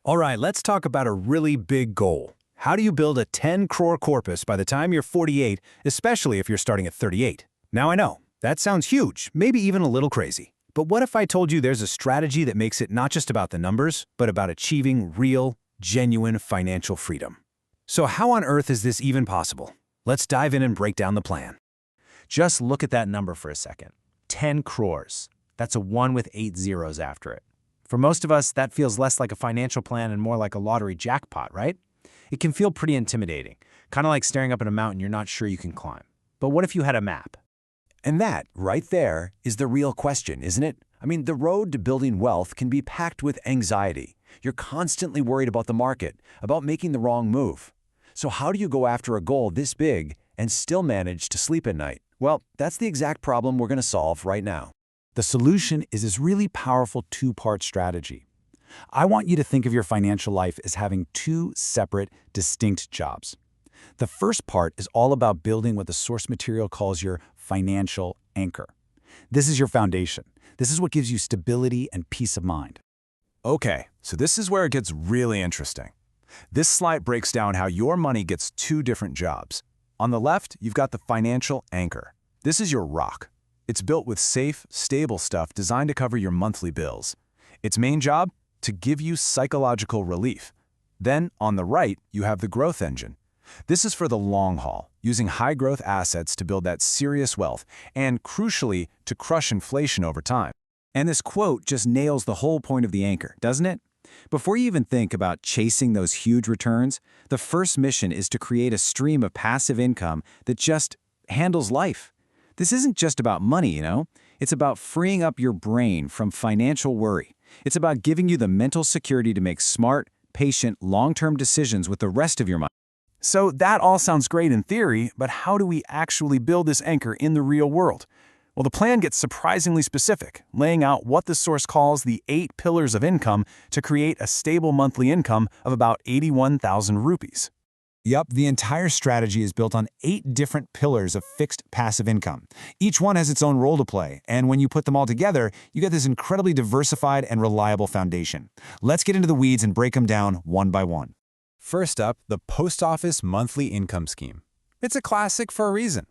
All right, let's talk about a really big goal. How do you build a 10 crore corpus by the time you're 48, especially if you're starting at 38? Now I know, that sounds huge, maybe even a little crazy. But what if I told you there's a strategy that makes it not just about the numbers, but about achieving real, genuine financial freedom? So how on earth is this even possible? Let's dive in and break down the plan. Just look at that number for a second. 10 crores. That's a 1 with 8 zeros after it. For most of us, that feels less like a financial plan and more like a lottery jackpot, right? It can feel pretty intimidating, kind of like staring up at a mountain you're not sure you can climb. But what if you had a map? And that, right there, is the real question, isn't it? I mean, the road to building wealth can be packed with anxiety. You're constantly worried about the market, about making the wrong move. So how do you go after a goal this big and still manage to sleep at night? Well, that's the exact problem we're going to solve right now. The solution is this really powerful two-part strategy. I want you to think of your financial life as having two separate, distinct jobs. The first part is all about building what the source material calls your financial anchor. This is your foundation. This is what gives you stability and peace of mind. Okay, so this is where it gets really interesting. This slide breaks down how your money gets two different jobs. On the left, you've got the financial anchor. This is your rock. It's built with safe, stable stuff designed to cover your monthly bills. Its main job? To give you psychological relief. Then, on the right, you have the growth engine. This is for the long haul, using high-growth assets to build that serious wealth, and crucially, to crush inflation over time. And this quote just nails the whole point of the anchor, doesn't it? Before you even think about chasing those huge returns, the first mission is to create a stream of passive income that just handles life. This isn't just about money, you know? It's about freeing up your brain from financial worry. It's about giving you the mental security to make smart, patient, long-term decisions with the rest of your money. So that all sounds great in theory, but how do we actually build this anchor in the real world? Well, the plan gets surprisingly specific, laying out what the source calls the 8 pillars of income to create a stable monthly income of about 81,000 rupees. Yup, the entire strategy is built on 8 different pillars of fixed passive income. Each one has its own role to play, and when you put them all together, you get this incredibly diversified and reliable foundation. Let's get into the weeds and break them down one by one. First up, the Post Office Monthly Income Scheme. It's a classic for a reason.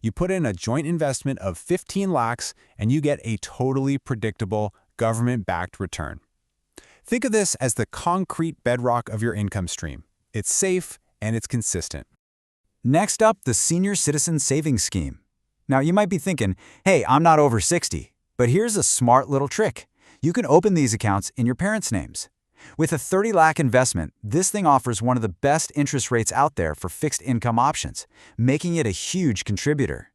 You put in a joint investment of 15 lakhs and you get a totally predictable, government-backed return. Think of this as the concrete bedrock of your income stream. It's safe and it's consistent. Next up, the Senior Citizen Savings Scheme. Now, you might be thinking, hey, I'm not over 60. But here's a smart little trick. You can open these accounts in your parents' names. With a 30 lakh investment, this thing offers one of the best interest rates out there for fixed income options, making it a huge contributor.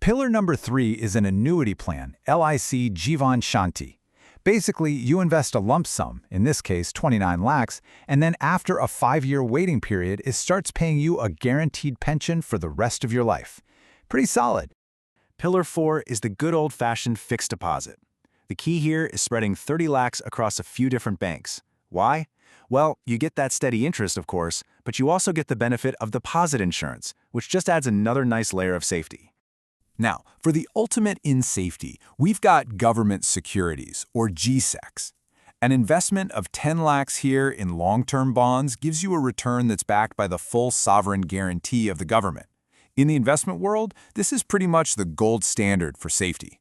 Pillar number 3 is an annuity plan, LIC Jivan Shanti. Basically, you invest a lump sum, in this case 29 lakhs, and then after a 5-year waiting period, it starts paying you a guaranteed pension for the rest of your life. Pretty solid. Pillar 4 is the good old-fashioned fixed deposit. The key here is spreading 30 lakhs across a few different banks. Why? Well, you get that steady interest, of course, but you also get the benefit of deposit insurance, which just adds another nice layer of safety. Now, for the ultimate in safety, we've got government securities, or GSECs. An investment of 10 lakhs here in long-term bonds gives you a return that's backed by the full sovereign guarantee of the government. In the investment world, this is pretty much the gold standard for safety.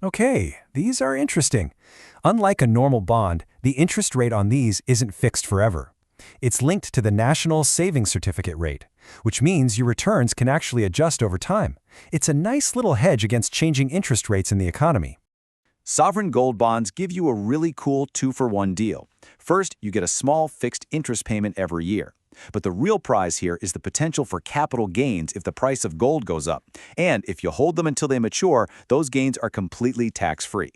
Okay, these are interesting. Unlike a normal bond, the interest rate on these isn't fixed forever. It's linked to the National Savings Certificate rate, which means your returns can actually adjust over time. It's a nice little hedge against changing interest rates in the economy. Sovereign gold bonds give you a really cool 2-for-1 deal. First, you get a small fixed interest payment every year. But the real prize here is the potential for capital gains if the price of gold goes up. And if you hold them until they mature, those gains are completely tax-free.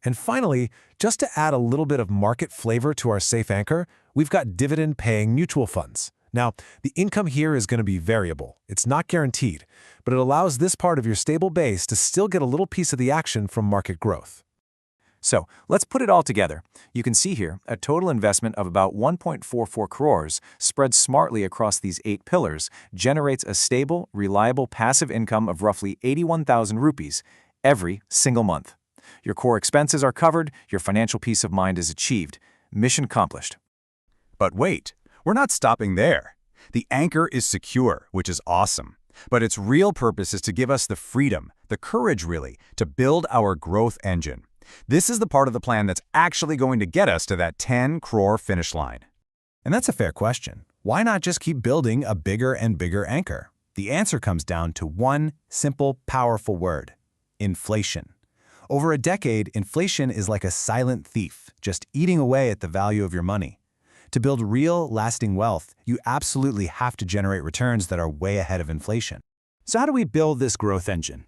And finally, just to add a little bit of market flavor to our safe anchor, we've got dividend-paying mutual funds. Now, the income here is going to be variable. It's not guaranteed, but it allows this part of your stable base to still get a little piece of the action from market growth. So, let's put it all together. You can see here a total investment of about 1.44 crores spread smartly across these 8 pillars generates a stable, reliable passive income of roughly 81,000 rupees every single month. Your core expenses are covered, your financial peace of mind is achieved. Mission accomplished. But wait, we're not stopping there. The anchor is secure, which is awesome. But its real purpose is to give us the freedom, the courage really, to build our growth engine. This is the part of the plan that's actually going to get us to that 10 crore finish line. And that's a fair question. Why not just keep building a bigger and bigger anchor? The answer comes down to one simple, powerful word: inflation. Over a decade, inflation is like a silent thief, just eating away at the value of your money. To build real, lasting wealth, you absolutely have to generate returns that are way ahead of inflation. So how do we build this growth engine?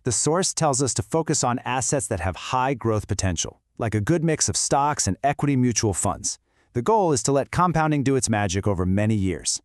The source tells us to focus on assets that have high growth potential, like a good mix of stocks and equity mutual funds. The goal is to let compounding do its magic over many years.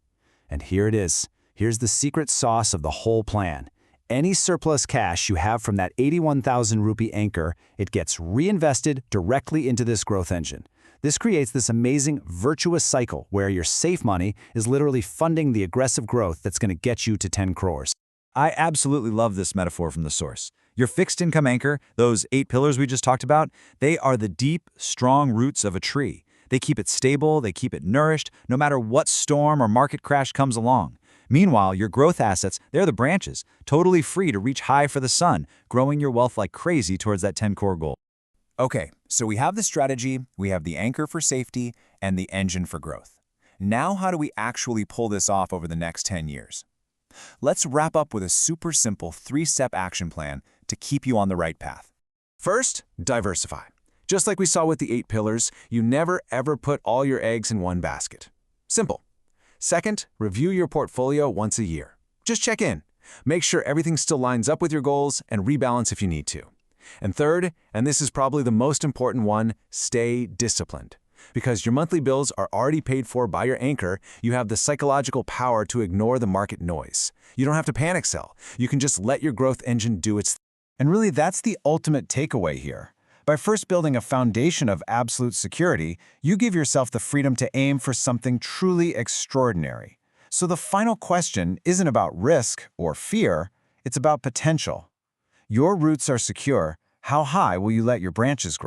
And here it is. Here's the secret sauce of the whole plan. Any surplus cash you have from that 81,000 rupee anchor, it gets reinvested directly into this growth engine. This creates this amazing virtuous cycle where your safe money is literally funding the aggressive growth that's going to get you to 10 crores. I absolutely love this metaphor from the source. Your fixed income anchor, those 8 pillars we just talked about, they are the deep, strong roots of a tree. They keep it stable, they keep it nourished, no matter what storm or market crash comes along. Meanwhile, your growth assets, they're the branches, totally free to reach high for the sun, growing your wealth like crazy towards that 10 crore goal. Okay, so we have the strategy, we have the anchor for safety, and the engine for growth. Now how do we actually pull this off over the next 10 years? Let's wrap up with a super simple 3-step action plan to keep you on the right path. First, diversify. Just like we saw with the 8 pillars, you never ever put all your eggs in one basket. Simple. Second, review your portfolio once a year. Just check in. Make sure everything still lines up with your goals and rebalance if you need to. And third, and this is probably the most important one, stay disciplined. Because your monthly bills are already paid for by your anchor, you have the psychological power to ignore the market noise. You don't have to panic sell. You can just let your growth engine do its thing. And really, that's the ultimate takeaway here. By first building a foundation of absolute security, you give yourself the freedom to aim for something truly extraordinary. So the final question isn't about risk or fear, it's about potential. Your roots are secure. How high will you let your branches grow?